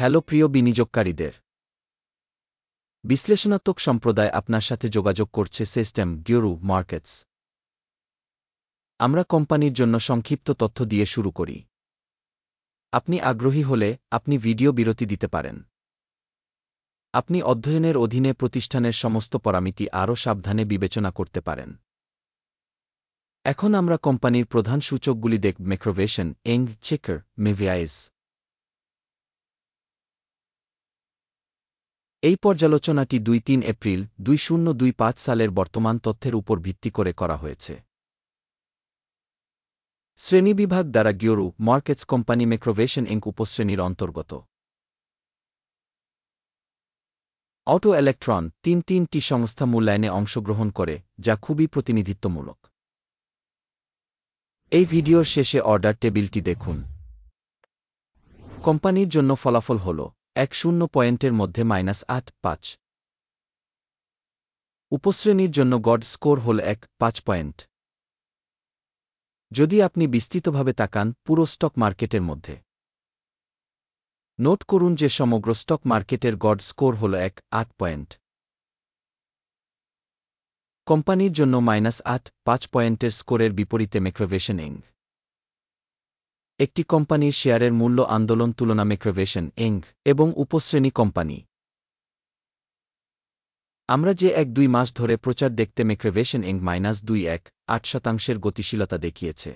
Hello প্রিয় বিনিয়োগকারীদের, বিশ্লেষণাত্মক সম্প্রদায় আপনার সাথে যোগাযোগ করছে সিস্টেম গিওরু মার্কেটস। আমরা কোম্পানির জন্য সংক্ষিপ্ত তথ্য দিয়ে শুরু করি। আপনি আগ্রহী হলে আপনি ভিডিও বিরতি দিতে পারেন। আপনি অধ্যয়নের অধীনে প্রতিষ্ঠানের সমস্ত পরামিতি আরও সাবধানে বিবেচনা করতে পারেন। এখন আমরা কোম্পানির প্রধান সূচকগুলি দেখব। ম্যাক্রোভেশন, এং, চেকার, মেভিআইস। এই পর্যালোচনাটি ২-৩ এপ্রিল ২০২৫ সালের বর্তমান তথ্যের উপর ভিত্তি করে করা হয়েছে। শ্রেণীবিভাগ দ্বারা গিওরু মার্কেটস কোম্পানি ম্যাক্রোভেশন ইঙ্ক উপশ্রেণীর অন্তর্গত। অটো ইলেকট্রন ৩টি সংস্থা মূল্যায়নে অংশগ্রহণ করে, যা খুবই প্রতিনিধিত্বমূলক। এই ভিডিওর শেষে অর্ডার টেবিলটি দেখুন। কোম্পানির জন্য ফলাফল হল ১-০ পয়েন্টের মধ্যে -৮.৫। উপশ্রেণীর জন্য গড স্কোর হল ১.৫ পয়েন্ট। যদি আপনি বিস্তৃতভাবে তাকান পুরো স্টক মার্কেটের মধ্যে, নোট করুন যে সমগ্র স্টক মার্কেটের গড স্কোর হল ১.৮ পয়েন্ট। কোম্পানির জন্য -৮.৫ পয়েন্টের স্কোরের বিপরীতে ম্যাক্রোভেশন ইং একটি কোম্পানির শেয়ারের মূল্য আন্দোলন তুলনা ম্যাক্রোভেশন ইং এবং উপশ্রেণী কোম্পানি। আমরা যে ১-২ মাস ধরে প্রচার দেখতে ম্যাক্রোভেশন ইং -২.১৮% গতিশীলতা দেখিয়েছে।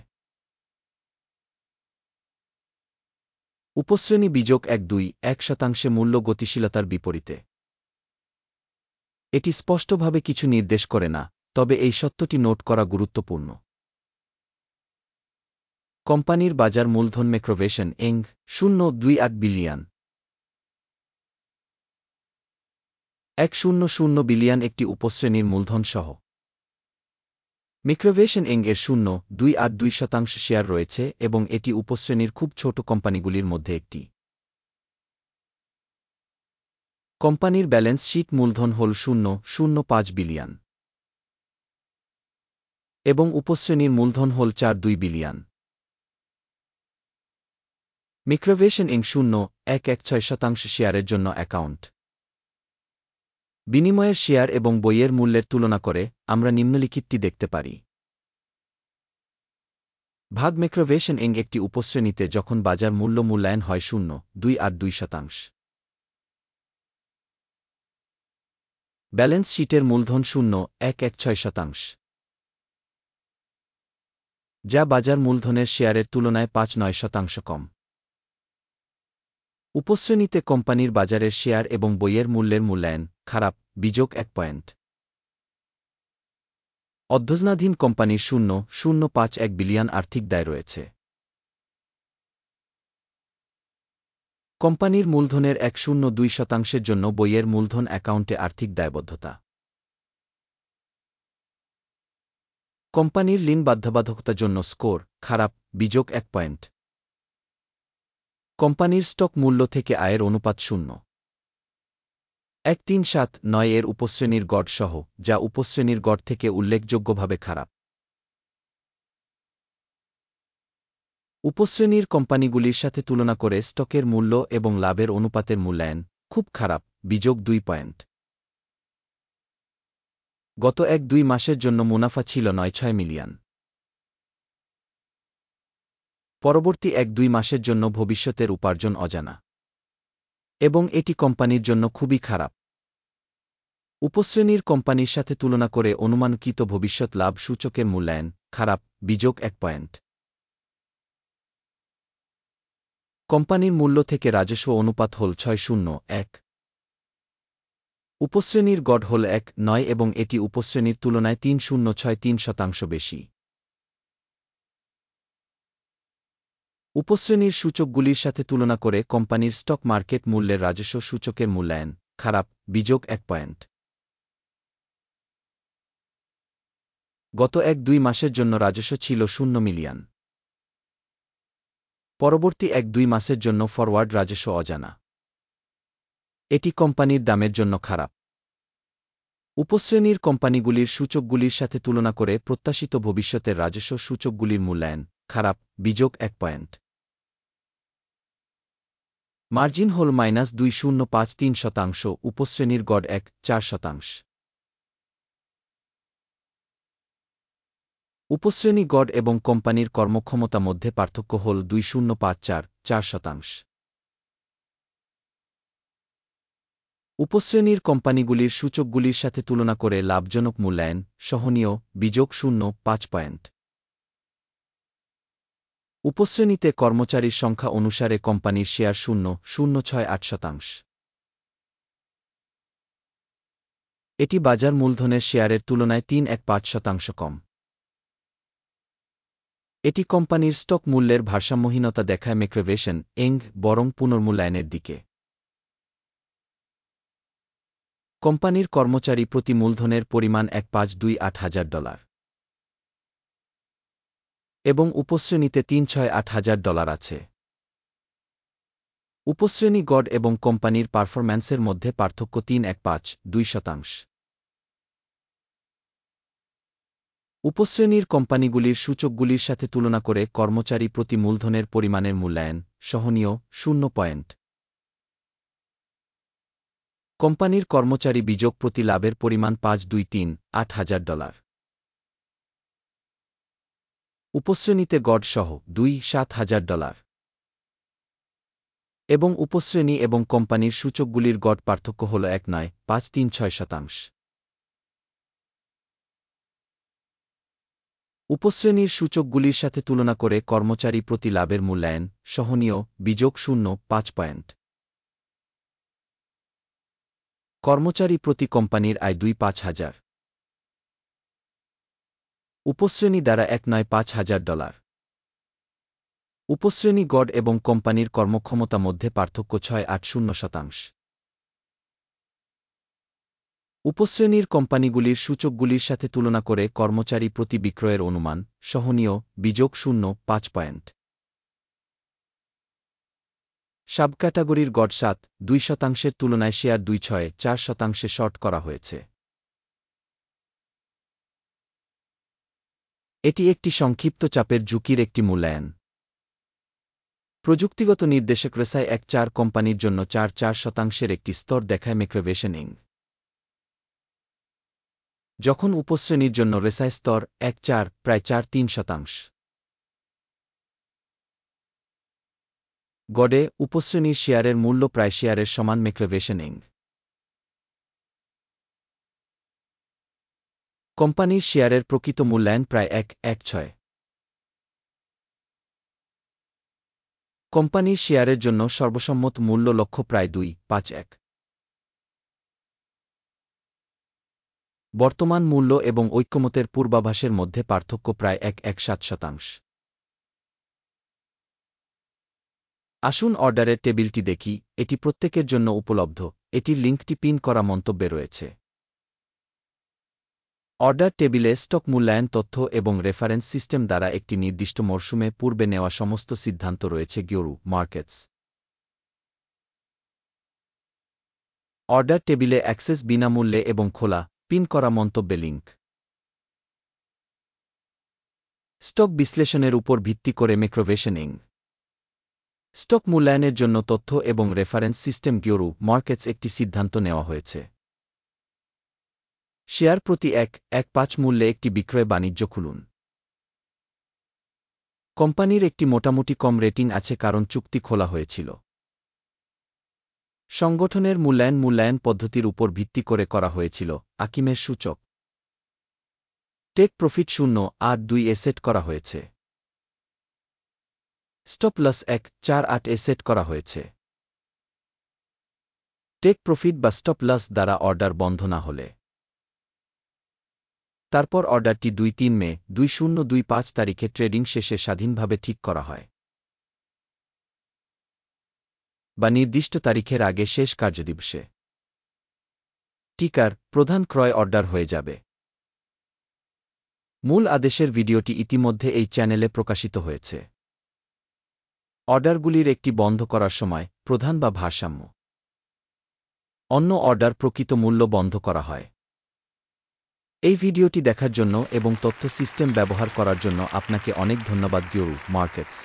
উপশ্রেণী বিযোগ ১-২.১% মূল্য গতিশীলতার বিপরীতে। এটি স্পষ্টভাবে কিছু নির্দেশ করে না, তবে এই সত্যটি নোট করা গুরুত্বপূর্ণ। কোম্পানির বাজার মূলধন ম্যাক্রোভেশন ইং ০.২৮ বিলিয়ন। ১.০০ বিলিয়ন একটি উপশ্রেণীর মূলধন সহ। ম্যাক্রোভেশন ইং এর ০.২৮২% শেয়ার রয়েছে এবং এটি উপশ্রেণীর খুব ছোট কোম্পানিগুলির মধ্যে একটি। কোম্পানির ব্যালেন্স শীট মূলধন হল ০.০৫ বিলিয়ন এবং উপশ্রেণীর মূলধন হল ৪.২ বিলিয়ন। ম্যাক্রোভেশন ইং ০.১১৬% শেয়ারের জন্য অ্যাকাউন্ট। বিনিময়ের শেয়ার এবং বইয়ের মূল্যের তুলনা করে আমরা নিম্নলিখিতটি দেখতে পারি। ভাগ ম্যাক্রোভেশন ইং একটি উপশ্রেণীতে যখন বাজার মূল্য মূল্যায়ন হয় ০.২৮২%। ব্যালেন্স শীটের মূলধন ০.১১৬%, যা বাজার মূলধনের শেয়ারের তুলনায় ৫.৯% কম। উপশ্রেণীতে কোম্পানির বাজারের শেয়ার এবং বইয়ের মূল্যের মূল্যায়ন খারাপ, বিযোগ ১ পয়েন্ট। অধ্যয়নাধীন কোম্পানির ০.০৫১ বিলিয়ন আর্থিক দায় রয়েছে। কোম্পানির মূলধনের ১.০২% জন্য বইয়ের মূলধন অ্যাকাউন্টে আর্থিক দায়বদ্ধতা। কোম্পানির ঋণ বাধ্যবাধকতার জন্য স্কোর খারাপ, বিযোগ ১ পয়েন্ট। কোম্পানির স্টক মূল্য থেকে আয়ের অনুপাত ০.১৩৭৯ এর উপশ্রেণীর গড় সহ, যা উপশ্রেণীর গড় থেকে উল্লেখযোগ্যভাবে খারাপ। উপশ্রেণীর কোম্পানিগুলির সাথে তুলনা করে স্টকের মূল্য এবং লাভের অনুপাতের মূল্যায়ন খুব খারাপ, বিযোগ ২ পয়েন্ট। গত ১-২ মাসের জন্য মুনাফা ছিল ৯৬ মিলিয়ন। পরবর্তী ১-২ মাসের জন্য ভবিষ্যতের উপার্জন অজানা এবং এটি কোম্পানির জন্য খুবই খারাপ। উপশ্রেণীর কোম্পানির সাথে তুলনা করে অনুমানকৃত ভবিষ্যৎ লাভ সূচকের মূল্যায়ন খারাপ, বিযোগ ১ পয়েন্ট। কোম্পানির মূল্য থেকে রাজস্ব অনুপাত হল ৬.০১। উপশ্রেণীর গড় হল ১.৯ এবং এটি উপশ্রেণীর তুলনায় ৩.০৬৩% বেশি। উপশ্রেণীর সূচকগুলির সাথে তুলনা করে কোম্পানির স্টক মার্কেট মূল্যের রাজস্ব সূচকের মূল্যায়ন খারাপ, বিযোগ ১ পয়েন্ট। গত ১-২ মাসের জন্য রাজস্ব ছিল ০ মিলিয়ন। পরবর্তী ১-২ মাসের জন্য ফরওয়ার্ড রাজস্ব অজানা। এটি কোম্পানির দামের জন্য খারাপ। উপশ্রেণীর কোম্পানিগুলির সূচকগুলির সাথে তুলনা করে প্রত্যাশিত ভবিষ্যতের রাজস্ব সূচকগুলির মূল্যায়ন খারাপ, বিযোগ ১ পয়েন্ট। মার্জিন হল -2053%, উপশ্রেণীর গড় 1.4%। উপশ্রেণী গড় এবং কোম্পানির কর্মক্ষমতা মধ্যে পার্থক্য হল 2054.4%। উপশ্রেণীর কোম্পানিগুলির সূচকগুলির সাথে তুলনা করে লাভজনক মূল্যায়ন, সহনীয়, বিযোগ 0.5 পয়েন্ট। উপশ্রেণীতে কর্মচারীর সংখ্যা অনুসারে কোম্পানির শেয়ার 0.068%। এটি বাজার মূলধনের শেয়ারের তুলনায় 3.15% কম। এটি কোম্পানির স্টক মূল্যের ভারসাম্যহীনতা দেখায় ম্যাক্রোভেশন ইনক বরং পুনর্মূল্যায়নের দিকে। কোম্পানির কর্মচারী প্রতি মূলধনের পরিমাণ $1,528,000 এবং উপশ্রেণীতে $368,000 আছে। উপশ্রেণী গড় এবং কোম্পানির পারফরম্যান্সের মধ্যে পার্থক্য 3.152%। উপশ্রেণীর কোম্পানিগুলির সূচকগুলির সাথে তুলনা করে কর্মচারী প্রতি মূলধনের পরিমাণের মূল্যায়ন, সহনীয়, 0 পয়েন্ট। কোম্পানির কর্মচারী বিযোগ প্রতি লাভের পরিমাণ $5,238,000। উপশ্রেণীতে গড় সহ $2,07,000 এবং উপশ্রেণী এবং কোম্পানির সূচকগুলির গড় পার্থক্য হল 1.536%। উপশ্রেণীর সূচকগুলির সাথে তুলনা করে কর্মচারী প্রতি লাভের মূল্যায়ন, সহনীয়, বিযোগ 0.5 পয়েন্ট। কর্মচারী প্রতি কোম্পানির আয় 2,5,000। উপশ্রেণী দ্বারা 1,05,000। উপশ্রেণী গড় এবং কোম্পানির কর্মক্ষমতা মধ্যে পার্থক্য 6.80%। উপশ্রেণীর কোম্পানিগুলির সূচকগুলির সাথে তুলনা করে কর্মচারী প্রতি বিক্রয়ের অনুমান, সহনীয়, বিযোগ 0.5 পয়েন্ট। সাবক্যাটাগরির গড় 7.2%-এর তুলনায় শেয়ার 2.4%-এ শর্ট করা হয়েছে। এটি একটি সংক্ষিপ্ত চাপের ঝুঁকির একটি মূল্যায়ন। প্রযুক্তিগত নির্দেশক রেসাই 1.4 কোম্পানির জন্য 4.4%-এর একটি স্তর দেখায় ম্যাক্রোভেশন ইনক। যখন উপশ্রেণীর জন্য রেসাই স্তর 1.4 প্রায় 4.3%। গড়ে উপশ্রেণীর শেয়ারের মূল্য প্রায় শেয়ারের সমান ম্যাক্রোভেশন ইনক। কোম্পানির শেয়ারের প্রকৃত মূল্যায়ন প্রায় 1.16। কোম্পানির শেয়ারের জন্য সর্বসম্মত মূল্য লক্ষ্য প্রায় 2.51। বর্তমান মূল্য এবং ঐক্যমতের পূর্বাভাসের মধ্যে পার্থক্য প্রায় 1.17%। আসুন অর্ডারের টেবিলটি দেখি, এটি প্রত্যেকের জন্য উপলব্ধ, এটির লিঙ্কটি পিন করা মন্তব্যে রয়েছে। অর্ডার টেবিলে স্টক মূল্যায়ন তথ্য এবং রেফারেন্স সিস্টেম দ্বারা একটি নির্দিষ্ট মরশুমে পূর্বে নেওয়া সমস্ত সিদ্ধান্ত রয়েছে। গিওরু মার্কেটস অর্ডার টেবিলে অ্যাক্সেস বিনামূল্যে এবং খোলা, পিন করা মন্তব্যে লিঙ্ক। স্টক বিশ্লেষণের উপর ভিত্তি করে ম্যাক্রোভেশন ইনক। স্টক মূল্যায়নের জন্য তথ্য এবং রেফারেন্স সিস্টেম গিওরু মার্কেটস একটি সিদ্ধান্ত নেওয়া হয়েছে। শেয়ার প্রতি 1.15 মূল্যে একটি বিক্রয় বাণিজ্য খুলুন। কোম্পানির একটি মোটামুটি কম রেটিং আছে কারণ চুক্তি খোলা হয়েছিল। সংগঠনের মূল্যায়ন পদ্ধতির উপর ভিত্তি করে করা হয়েছিল। আকিমের সূচক টেক প্রফিট 0.82 সেট করা হয়েছে। স্টপ লস 1.48 সেট করা হয়েছে। টেক প্রফিট বা স্টপ লস দ্বারা অর্ডার বন্ধ না হলে তারপর অর্ডারটি 2-3 মে 2025 তারিখে ট্রেডিং শেষে স্বাধীনভাবে ঠিক করা হয় বা নির্দিষ্ট তারিখের আগে শেষ কার্যদিবসে টিকার প্রধান ক্রয় অর্ডার হয়ে যাবে। মূল আদেশের ভিডিওটি ইতিমধ্যে এই চ্যানেলে প্রকাশিত হয়েছে। অর্ডারগুলির একটি বন্ধ করার সময় প্রধান বা ভারসাম্য অন্য অর্ডার প্রকৃত মূল্য বন্ধ করা হয়। এই ভিডিওটি দেখার জন্য এবং তথ্য সিস্টেম ব্যবহার করার জন্য আপনাকে অনেক ধন্যবাদ। গিওরু মার্কেটস।